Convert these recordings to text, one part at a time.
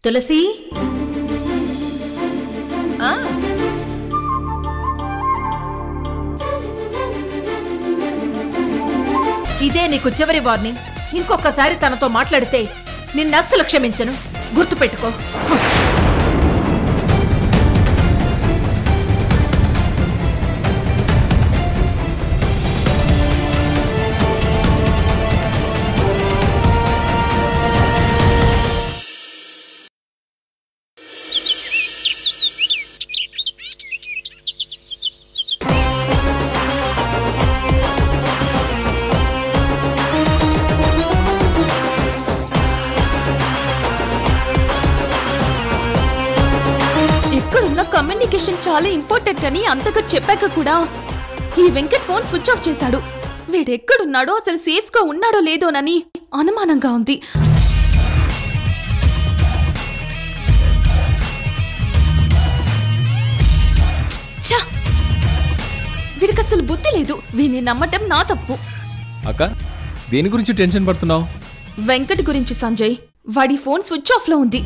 తులసి ఇదే నీకు చివరి వార్నింగ్. ఇంకొకసారి తనతో మాట్లాడితే నిన్నస్సలు క్షమించను, గుర్తుపెట్టుకో. కమ్యూనికేషన్ చాలా ఇంపార్టెంట్ అని అంతగా చెప్పాక కూడా ఈ వెంకట్ ఫోన్ స్విచ్ ఆఫ్ చేశాడు. వీడెక్కడున్నాడో, అసలు సేఫ్ గా ఉన్నాడో లేదోనని అనుమానంగా ఉంది. వీడికి అసలు బుద్ధి లేదు. వీడిని నమ్మటం నా తప్పు. అక్క, దేని గురించి టెన్షన్ పడుతున్నావు? వెంకట్ గురించి సంజయ్. వాడి ఫోన్ స్విచ్ ఆఫ్ లో ఉంది.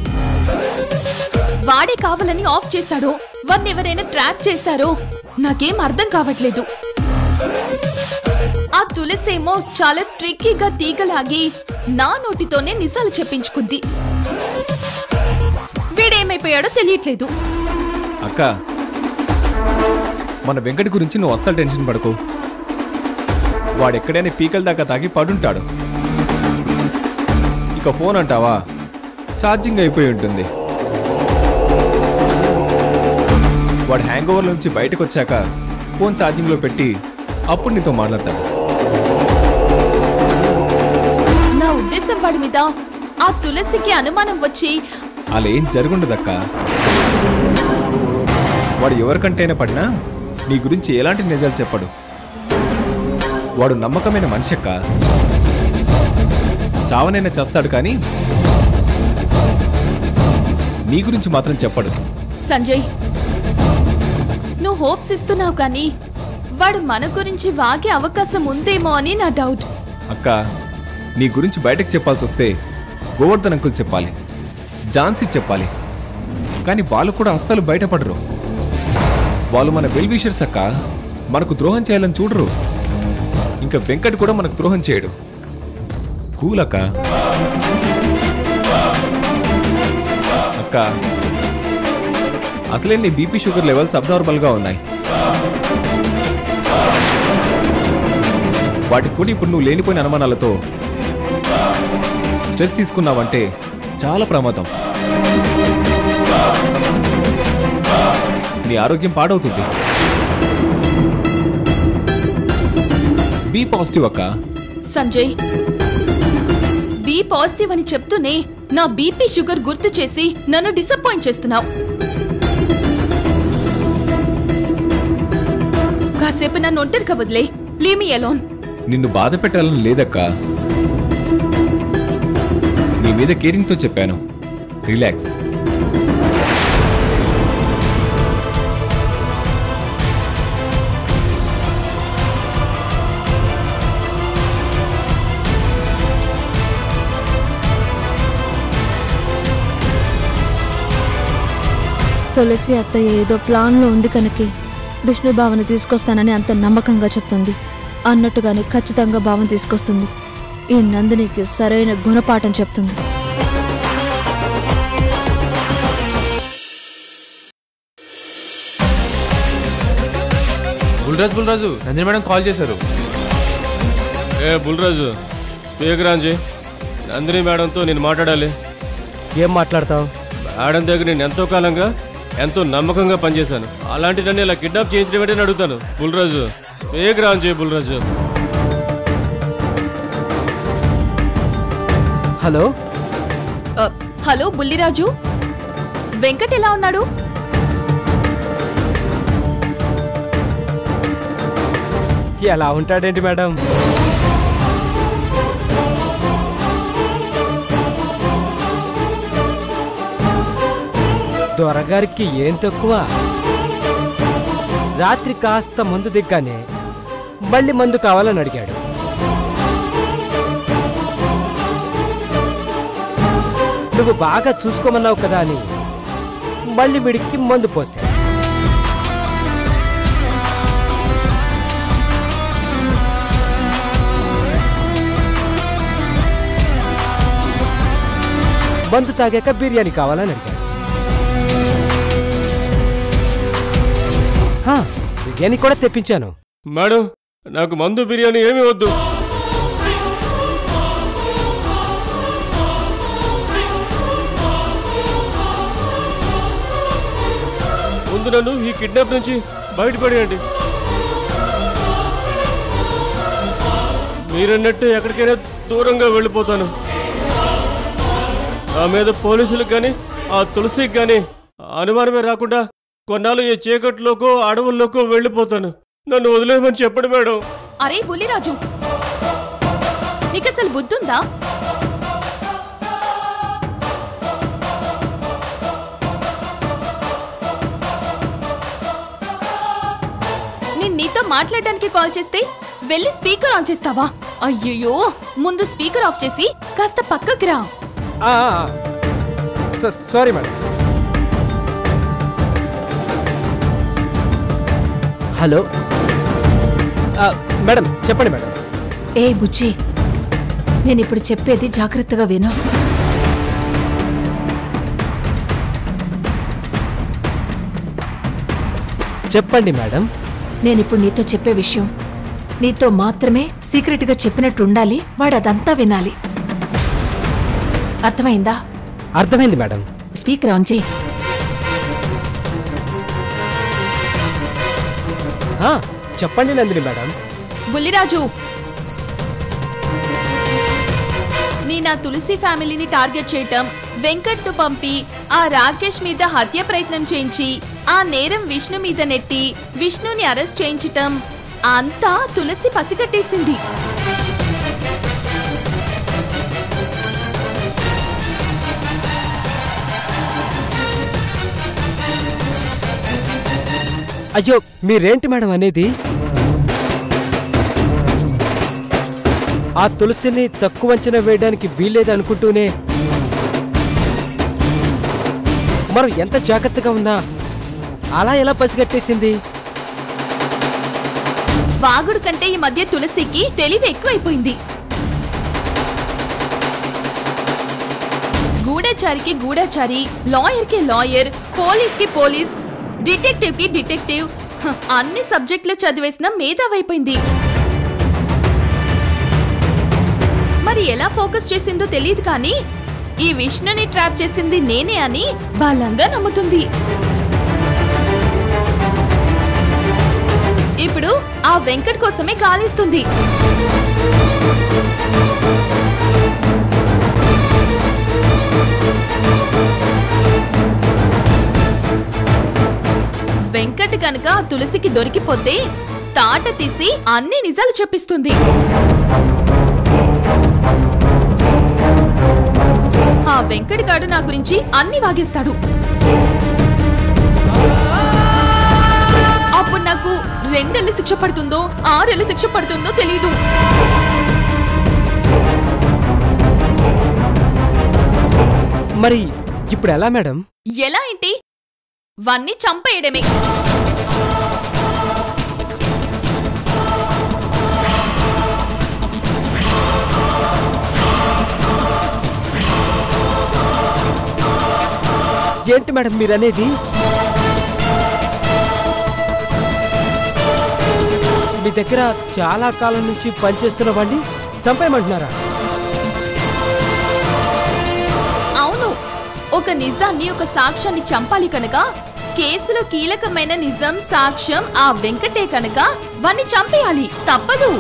వాడే కావాలని ఆఫ్ చేశాడో, వాడిని ఎవరైనా ట్రాక్ చేశారో నాకేం అర్థం కావట్లేదు. ఆ తులసేమో చాలా ట్రిక్కీగా తీగలాగి నా నోటితోనే నిజాలు చెప్పించుకుంది. వీడేమైపోయాడో తెలియట్లేదు. అక్క, మన వెంకట్ గురించి నువ్వు అస్సలు టెన్షన్ పడకు. వాడెక్కడైనా పీకల దాకా తాగి పడుంటాడు. ఇక ఫోన్ అంటావా, ఛార్జింగ్ అయిపోయి ఉంటుంది. వాడు హ్యాంగ్ ఓవర్ నుంచి బయటకు వచ్చాక ఫోన్ ఛార్జింగ్లో పెట్టి అప్పుడు నీతో మాట్లాడతాడు. నా ఉద్దేశం వాడి మీద ఆ తులసికి అనుమానం వచ్చి అలా ఏం జరుగుండదక్క. వాడు ఎవరికంటైనా పడినా నీ గురించి ఎలాంటి నిజాలు చెప్పడు. వాడు నమ్మకమైన మనిషి అక్క. చావనైనా చేస్తాడు కానీ నీ గురించి మాత్రం చెప్పడు. సంజయ్, నువ్వు హోప్స్ ఇస్తున్నావు కానీ వాడు మన గురించి వాగే అవకాశం ఉందేమో అని నా డౌట్. అక్క, నీ గురించి బయటకు చెప్పాల్సి వస్తే గోవర్ధన్ అంకుల్ చెప్పాలి, ఝాన్సీ చెప్పాలి. కానీ వాళ్ళు కూడా అస్సలు బయటపడరు. వాళ్ళు మన వెల్ విషర్స్ అక్క. మనకు ద్రోహం చేయాలని చూడరు. ఇంకా వెంకట్ కూడా మనకు ద్రోహం చేయడు. కూల్ అక్క. అక్క, అసలే నీ బీపీ షుగర్ లెవెల్స్ అబ్నార్మల్గా ఉన్నాయి. వాటితో ఇప్పుడు నువ్వు లేనిపోయిన అనుమానాలతో స్ట్రెస్ తీసుకున్నావంటే చాలా ప్రమాదం. నీ ఆరోగ్యం పాడవుతుంది. బీ పాజిటివ్ అక్క. సంజయ్, బీ పాజిటివ్ అని చెప్తూనే నా బీపీ షుగర్ గుర్తు చేసి నన్ను డిసప్పాయింట్ చేస్తున్నావు. కాసేపు నన్ను ఒంటరిగా వదిలే. Leave me alone. నిన్ను బాధ పెట్టాలని లేదక్క. నీ మీద కేరింగ్తో చెప్పాను. రిలాక్స్. తులసి అత్తయ్య ఏదో ప్లాన్లో ఉంది కనుక విష్ణు బావని తీసుకొస్తానని అంత నమ్మకంగా చెప్తుంది. అన్నట్టుగానే ఖచ్చితంగా భావం తీసుకొస్తుంది. ఈ నందినికి సరైన గుణపాఠం చెప్తుంది. బుల్రాజు నందిని మేడం కాల్ చేశారు. బుల్రాజు, స్పీకర్ ఆన్ చేయి. నందిని మేడంతో నేను మాట్లాడాలి. ఏం మాట్లాడతావు? మేడం దగ్గర నేను ఎంతో కాలంగా ఎంతో నమ్మకంగా పనిచేశాను. అలాంటి నన్ను ఇలా కిడ్నాప్ చేయించడం ఏంటని అడుగుతాను. బుల్రాజు, స్పీకర్ ఆన్ చేయి. బుల్రాజు. హలో హలో బుల్లిరాజు, వెంకట్ ఎలా ఉన్నాడు? ఎలా ఉంటాడేంటి మేడం? దొరగారికి ఏం తక్కువ? రాత్రి కాస్త మందు దిగ్గానే మళ్ళీ మందు కావాలని అడిగాడు. నువ్వు బాగా చూసుకోమన్నావు కదా అని మళ్ళీ వీడికి మందు పోసా. మందు తాగాక బిర్యానీ కావాలని అడిగాడు. బిర్యానీ కూడా తెప్పించాను. మేడం, నాకు మందు బిర్యానీ ఏమీ వద్దు. ముందు నన్ను ఈ కిడ్నాప్ నుంచి బయటపడేయండి. మీరన్నట్టు ఎక్కడికైనా దూరంగా వెళ్ళిపోతాను. నా మీద పోలీసులకు కానీ ఆ తులసికి కానీ అనుమానమే రాకుండా కొన్నాళ్ళు ఈ చీకట్లోకో అడవుల్లోకో వెళ్ళిపోతాను. నన్ను వదిలేయమని చెప్పండి మేడం. అరే బుల్లిరాజు, నీకసలు బుద్ధుందా? నేను నీతో మాట్లాడడానికి కాల్ చేస్తే వెళ్ళి స్పీకర్ ఆన్ చేస్తావా? అయ్యయ్యో, ముందు స్పీకర్ ఆఫ్ చేసి కాస్త పక్కకి రా. Sorry madam. హలో మేడం, చెప్పండి మేడం. ఏ బుజ్జి, నేను ఇప్పుడు చెప్పేది జాగ్రత్తగా విను. చెప్పండి మేడం. నేనిప్పుడు నీతో చెప్పే విషయం నీతో మాత్రమే సీక్రెట్గా చెప్పినట్టు ఉండాలి. వాడు అదంతా వినాలి. అర్థమైందా? అర్థమైంది మేడం. స్పీకర్ ఆన్ చేయి. చెప్పండి నందిని మేడం. బుల్లిరాజు, నా తులసి ఫ్యామిలీని టార్గెట్ చేయటం, వెంకట్ను పంపి ఆ రాకేష్ మీద హత్య ప్రయత్నం చేయించి ఆ నేరం విష్ణు మీద నెట్టి విష్ణుని అరెస్ట్ చేయించటం అంతా తులసి పసిగట్టేసింది. అయ్యో, మీరేంటి మేడం అనేది? ఆ తులసిని తక్కువ అంచనా వేయడానికి వీల్లేదనుకుంటూనే మనం ఎంత జాగ్రత్తగా ఉన్నా అలా ఎలా పసిగట్టేసింది? వాగుడు కంటే ఈ మధ్య తులసికి తెలివి ఎక్కువైపోయింది. గూఢచారికి గూఢచారి, లాయర్కి లాయర్, పోలీస్కి పోలీస్, డిటెక్టివ్కి డిటెక్టివ్, అన్ని సబ్జెక్టులు చదివేసిన మేధావైపోయింది. మరి ఎలా ఫోకస్ చేసిందో తెలియదు కానీ ఈ విష్ణుని ట్రాప్ చేసింది నేనే అని బలంగా నమ్ముతుంది. ఇప్పుడు ఆ వెంకట్ కోసమే కాలిస్తుంది. వెంకట్ కనుక ఆ తులసికి దొరికిపోతే తాట తీసి అన్ని నిజాలు చెప్పిస్తుంది. ఆ వెంకట్ గాడు నా గురించి అన్ని వాగేస్తాడు. అప్పుడు నాకు 2 ఏళ్ల శిక్ష పడుతుందో 6 ఏళ్ల శిక్ష పడుతుందో తెలీదు. మరి ఇప్పుడు ఎలా మేడం? ఎలా ఏంటి? వన్ని చంపేయడమే. ఏంటి మేడం మీరనేది? మీ దగ్గర చాలా కాలం నుంచి పనిచేస్తున్న వాడిని చంపేయమంటున్నారా? అవును, ఒక నిజాన్ని, ఒక సాక్ష్యాన్ని చంపాలి కనుక కేసులో కీలకమైన నిజం, సాక్ష్యం ఆ వెంకటే కనుక వాణ్ణి చంపేయాలి, తప్పదు.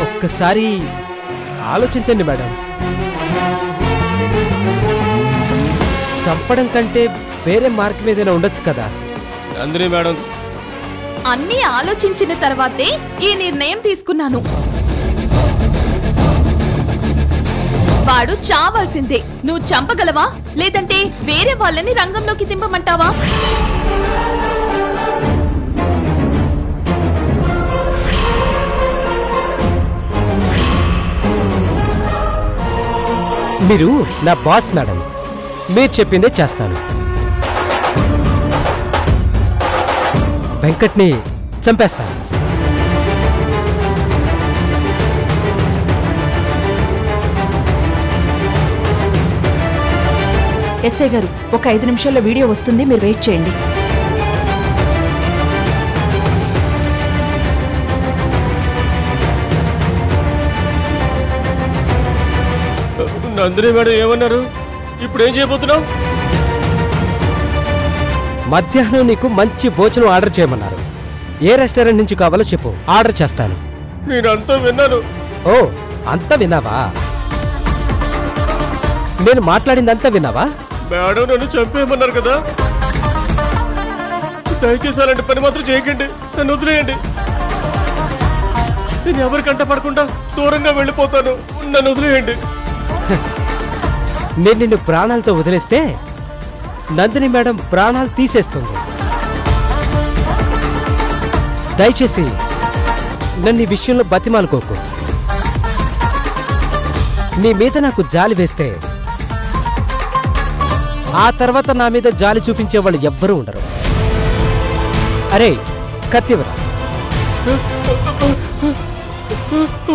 ఒక్కసారి ఆలోచించండి మేడం. చంపడం కంటే వేరే మార్గం ఏదైనా ఉండొచ్చు కదా. నందిని మేడం, అన్నీ ఆలోచించిన తర్వాతే ఈ నిర్ణయం తీసుకున్నాను. వాడు చావాల్సిందే. నువ్వు చంపగలవా, లేదంటే వేరే వాళ్ళని రంగంలోకి దింపమంటావా? మీరు నా బాస్ మేడం, మీరు చెప్పిందే చేస్తాను. వెంకట్ని చంపేస్తాను. ఎస్ఐ గారు, ఒక 5 నిమిషాల్లో వీడియో వస్తుంది, మీరు వెయిట్ చేయండి. నందిని మేడం ఏమన్నారు? ఇప్పుడు ఏం చేయబోతున్నావు? మధ్యాహ్నం నీకు మంచి భోజనం ఆర్డర్ చేయమన్నారు. ఏ రెస్టారెంట్ నుంచి కావాలో చెప్పు, ఆర్డర్ చేస్తాను. నేనంతా విన్నాను. ఓ, అంతా విన్నావా? నేను మాట్లాడిందంతా విన్నావా? మేడం నన్ను చంపేయమన్నారు కదా. దయచేసి అలాంటి పని మాత్రం చేయకండి, నన్ను వదిలేయండి. నేను ఎవరికంట పడకుండా దూరంగా వెళ్ళిపోతాను, నన్ను వదిలేయండి. నేను నిన్ను ప్రాణాలతో వదిలేస్తే నందిని మేడం ప్రాణాలు తీసేస్తుంది. దయచేసి నన్ను ఈ విషయంలో బతిమాలుకోకు. నీ మీద నాకు జాలి వేస్తే ఆ తర్వాత నా మీద జాలి చూపించే వాళ్ళు ఎవ్వరూ ఉండరు. అరే, కత్తివరా.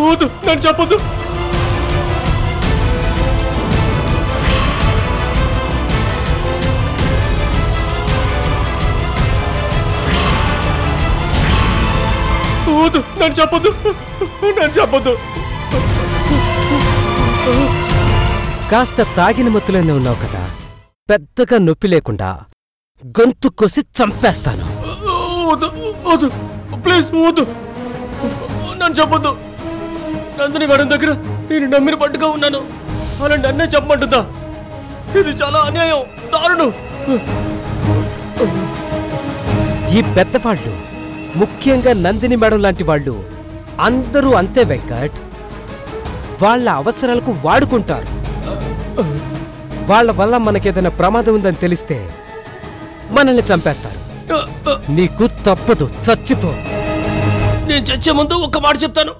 వద్దు, నన్ను చెప్పొద్దు. వద్దు, నన్ను చెప్పొద్దు, నన్ను చెప్పొద్దు. కాస్త తాగిన మత్తులోనే ఉన్నావు కదా, పెద్దగా నొప్పి లేకుండా గొంతు కోసి చంపేస్తాను. వద్దు వద్దు, ప్లీజ్ వద్దు, నన్ను చెప్పొద్దు. నందిని మేడం దగ్గర నేను నమ్మిన పట్టుగా ఉన్నాను, అలాంటి అన్నే చెప్పమంటుందా? ఇది చాలా అన్యాయం, దారుణం. ఈ పెద్దవాళ్ళు, ముఖ్యంగా నందిని మేడం లాంటి వాళ్ళు అందరూ అంతే వెంకట్. వాళ్ళ అవసరాలకు వాడుకుంటారు. వాళ్ళ వల్ల మనకేదైనా ప్రమాదం ఉందని తెలిస్తే మనల్ని చంపేస్తారు. నీకు తప్పదు, చచ్చిపో. నేను చచ్చే ముందు ఒక్క మాట చెప్తాను,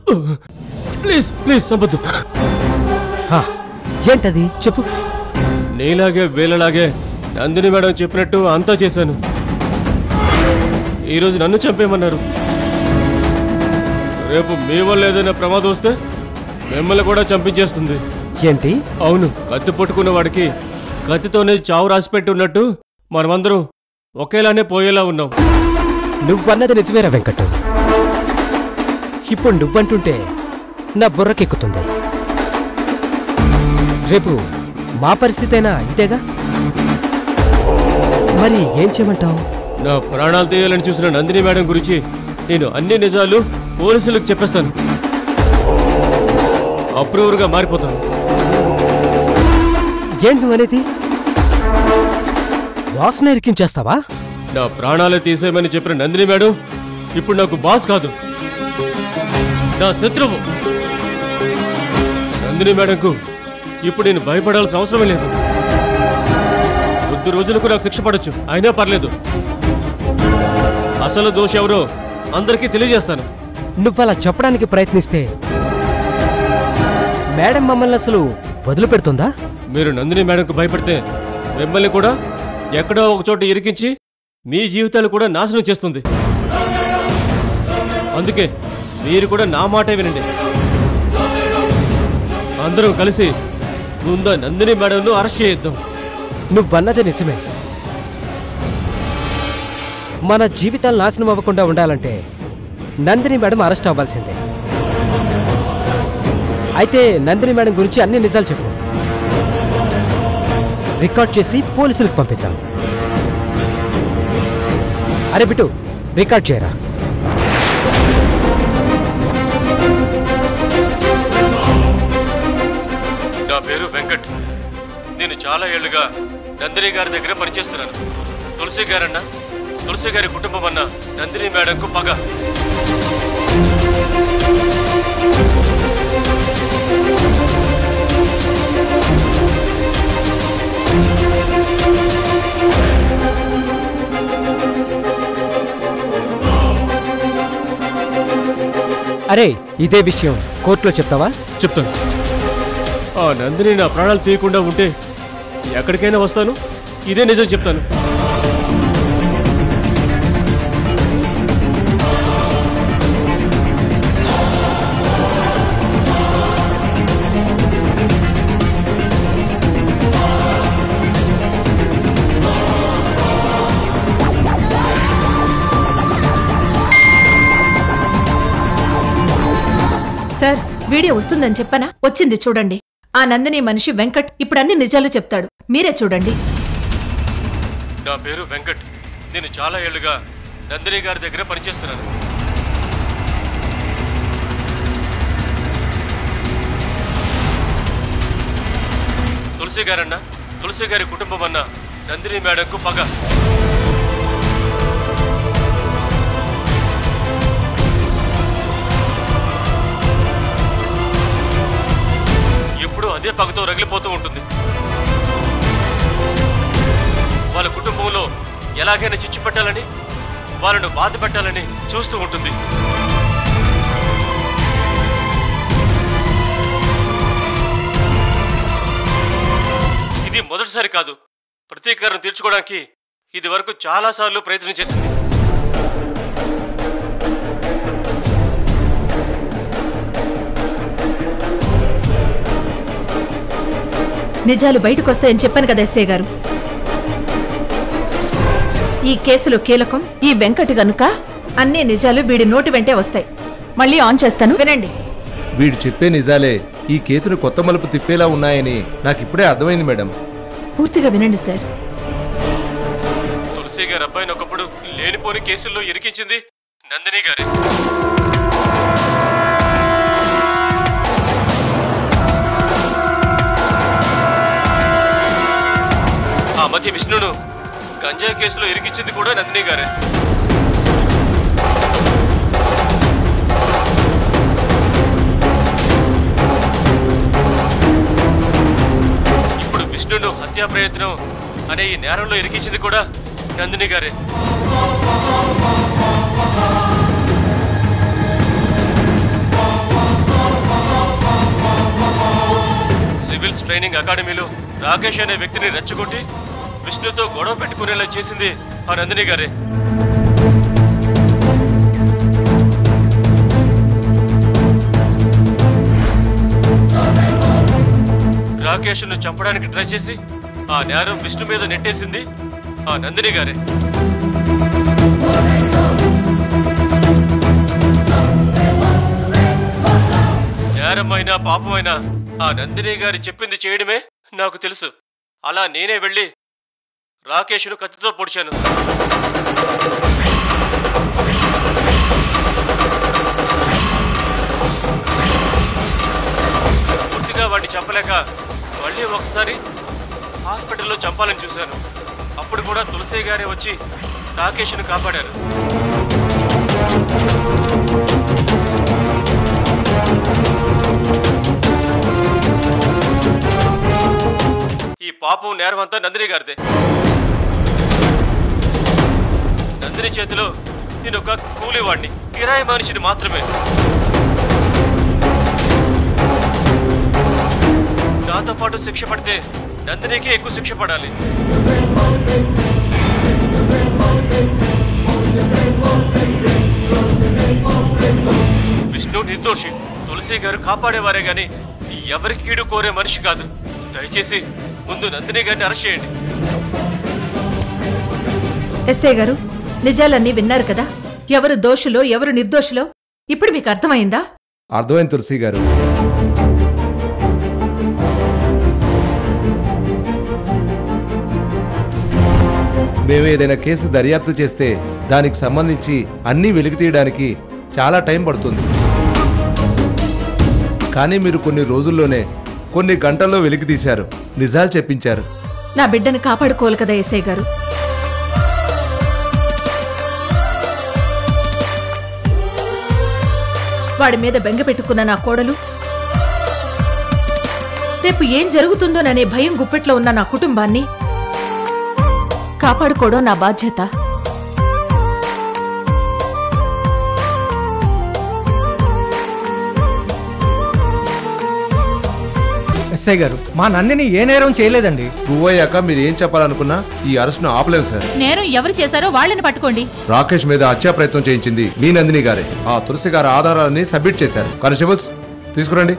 ప్లీజ్ ప్లీజ్ చంపొద్దు. ఏంటది చెప్పు. నీలాగే వీళ్ళలాగే నందిని మేడం చెప్పినట్టు అంతా చేశాను. ఈరోజు నన్ను చంపేయమన్నారు. రేపు మీ వల్ల ఏదైనా ప్రమాదం వస్తే మిమ్మల్ని కూడా చంపించేస్తుంది. ఏంటి? అవును, కత్తి పట్టుకున్న వాడికి కత్తితోనే చావు రాసిపెట్టి ఉన్నట్టు మనమందరం ఒకేలానే పోయేలా ఉన్నాం. నువ్వన్నది నిజమేరా వెంకట్. ఇప్పుడు నువ్వంటుంటే నా బుర్రకెక్కుతుంది. రేపు మా పరిస్థితైనా ఇంతేగా. మరి ఏం చేయమంటావు? నా ప్రాణాలు తీయాలని చూసిన నందిని మేడం గురించి నేను అన్ని నిజాలు పోలీసులకు చెప్పేస్తాను. అప్రూవర్గా మారిపోతాను. ఏంటి నువ్వనేది? వాసన ఇరికించేస్తావా? నా ప్రాణాలు తీసేయమని చెప్పిన నందిని మేడం ఇప్పుడు నాకు బాస్ కాదు, నా శత్రువు. నందిని మేడంకు ఇప్పుడు నేను భయపడాల్సిన అవసరమే లేదు. కొద్ది రోజులకు నాకు శిక్ష పడొచ్చు, అయినా పర్లేదు. అసలు దోష ఎవరో అందరికీ తెలియజేస్తాను. నువ్వలా చెప్పడానికి ప్రయత్నిస్తే మేడం మమ్మల్ని అసలు వదిలిపెడుతుందా? మీరు నందిని మేడంకు భయపడితే మిమ్మల్ని కూడా ఎక్కడో ఒక చోట ఇరికించి మీ జీవితాలు కూడా నాశనం చేస్తుంది. అందుకే మీరు కూడా నా మాటే వినండి. అందరం కలిసి ముందు నందిని మేడంను అరెస్ట్ చేద్దాం. నువ్వన్నది నిజమే. మన జీవితాలు నాశనం అవ్వకుండా ఉండాలంటే నందిని మేడం అరెస్ట్ అవ్వాల్సిందే. అయితే నందిని మేడం గురించి అన్ని నిజాలు చెప్పు. రికార్డ్ చేసి పోలీసులకు పంపిద్దాం. అరే బిటు, రికార్డ్ చేయరా. నా పేరు వెంకట్. నేను చాలా ఏళ్లుగా నందిని గారి దగ్గర పనిచేస్తున్నాను. తులసి గారన్నా, తులసి గారి కుటుంబం అన్న నందిని మేడంకు పగ. అరే, ఇదే విషయం కోర్టులో చెప్తావా? చెప్తాను. ఆ నందిని నా ప్రాణాలు తీయకుండా ఉంటే ఎక్కడికైనా వస్తాను, ఇదే నిజం చెప్తాను. సార్, వీడియో వస్తుందని చెప్పనా? వచ్చింది చూడండి. ఆ నందిని మనిషి వెంకట్ ఇప్పుడు అన్ని నిజాలు చెప్తాడు. మీరే చూడండి. నా పేరు వెంకట్. నేను చాలా ఏళ్లుగా నందిని గారి దగ్గర పనిచేస్తున్నాను. తులసి గారన్నా, తులసి గారి కుటుంబం అన్న నందిని మేడంకు పగ. ఎప్పుడూ అదే పగతో రగిలిపోతూ ఉంటుంది. వాళ్ళ కుటుంబంలో ఎలాగైనా చిచ్చు పెట్టాలని, వాళ్ళను బాధ పెట్టాలని చూస్తూ ఉంటుంది. ఇది మొదటిసారి కాదు. ప్రతీకారం తీర్చుకోవడానికి ఇది వరకు చాలాసార్లు ప్రయత్నం చేసింది. నిజాలు బయటకొస్తాయని చెప్పాను కదా ఎస్ఐ గారు. ఈ కేసులో కీలకం ఈ వెంకట్ గనుక అన్ని నిజాలు వీడి నోటి వెంటే వస్తాయి. మళ్ళీ ఆన్ చేస్తాను, వినండి. వీడు చెప్పే నిజాలే ఈ కేసును కొత్త మలుపు తిప్పేలా ఉన్నాయని నాకిప్పుడే అర్థమైంది మేడం. పూర్తిగా వినండి సార్. తులసి గారి అబ్బాయిని ఒకప్పుడు లేనిపోని కేసుల్లో ఇరికించింది నందిని గారే. ఆ మధ్య విష్ణును గంజాయి కేసులో ఇరికించింది కూడా నందిని గారే. ఇప్పుడు విష్ణును హత్యా ప్రయత్నం అనే ఈ నేరంలో ఇరికించింది కూడా నందిని గారే. సివిల్స్ ట్రైనింగ్ అకాడమీలో రాకేష్ అనే వ్యక్తిని రెచ్చగొట్టి విష్ణుతో గొడవ పెట్టుకునేలా చేసింది ఆ నందిని గారే. రాకేష్ను చంపడానికి ట్రై చేసి ఆ నేరం విష్ణు మీద నెట్టేసింది ఆ నందిని గారే. నేరమైనా పాపమైనా ఆ నందిని గారి చెప్పింది చేయడమే నాకు తెలుసు. అలా నేనే వెళ్ళి రాకేష్ను కత్తితో పొడిచాను. పూర్తిగా వాడిని చంపలేక మళ్ళీ ఒకసారి హాస్పిటల్లో చంపాలని చూశాను. అప్పుడు కూడా తులసి గారే వచ్చి రాకేష్ను కాపాడారు. ఈ పాపం నేరం అంతా నందిని గారిదే. నందిని చేతిలో నేను ఒక కూలివాడిని, కిరాయి మనిషిని మాత్రమే. నాతో పాటు శిక్ష పడితే నందినికి ఎక్కువ శిక్ష పడాలి. విష్ణు నిర్దోషి. తులసి గారు కాపాడేవారే గాని ఎవరికి కీడు కోరే మనిషి కాదు. దయచేసి ముందు నందిని గారిని అరెస్ట్ చేయండి. ఎస్ఐ గారు, నిజాలన్నీ విన్నారు కదా. ఎవరు దోషులో ఎవరు నిర్దోషులో ఇప్పుడు మీకు అర్థమైందా? అర్థమైంది తులసి గారు. మేము ఏదైనా కేసు దర్యాప్తు చేస్తే దానికి సంబంధించి అన్నీ వెలికి తీయడానికి చాలా టైం పడుతుంది. కానీ మీరు కొన్ని రోజుల్లోనే, కొన్ని గంటల్లో వెలికి తీశారు, నిజాలు చెప్పించారు. నా బిడ్డను కాపాడుకోవాలి కదా ఎస్ఐ గారు. వాడి మీద బెంగ పెట్టుకున్న నా కోడలు, రేపు ఏం జరుగుతుందోననే భయం గుప్పెట్లో ఉన్న నా కుటుంబాన్ని కాపాడుకోవడం నా బాధ్యత. ఎస్ఐ ఎస్ఐ గారు, మా నందిని ఏ నేరం చేయలేదండి. ప్రూవ్ అయ్యాక మీరు ఏం చెప్పాలనుకున్నా ఈ అరెస్ట్ను ఆపలేము సార్. నేరం ఎవరు చేశారో వాళ్ళని పట్టుకోండి. రాకేష్ మీద హత్యా ప్రయత్నం చేయించింది మీ నందిని గారే. ఆ తులసి గారి ఆధారాలని సబ్మిట్ చేశారు. కానిస్టేబుల్స్ తీసుకురండి.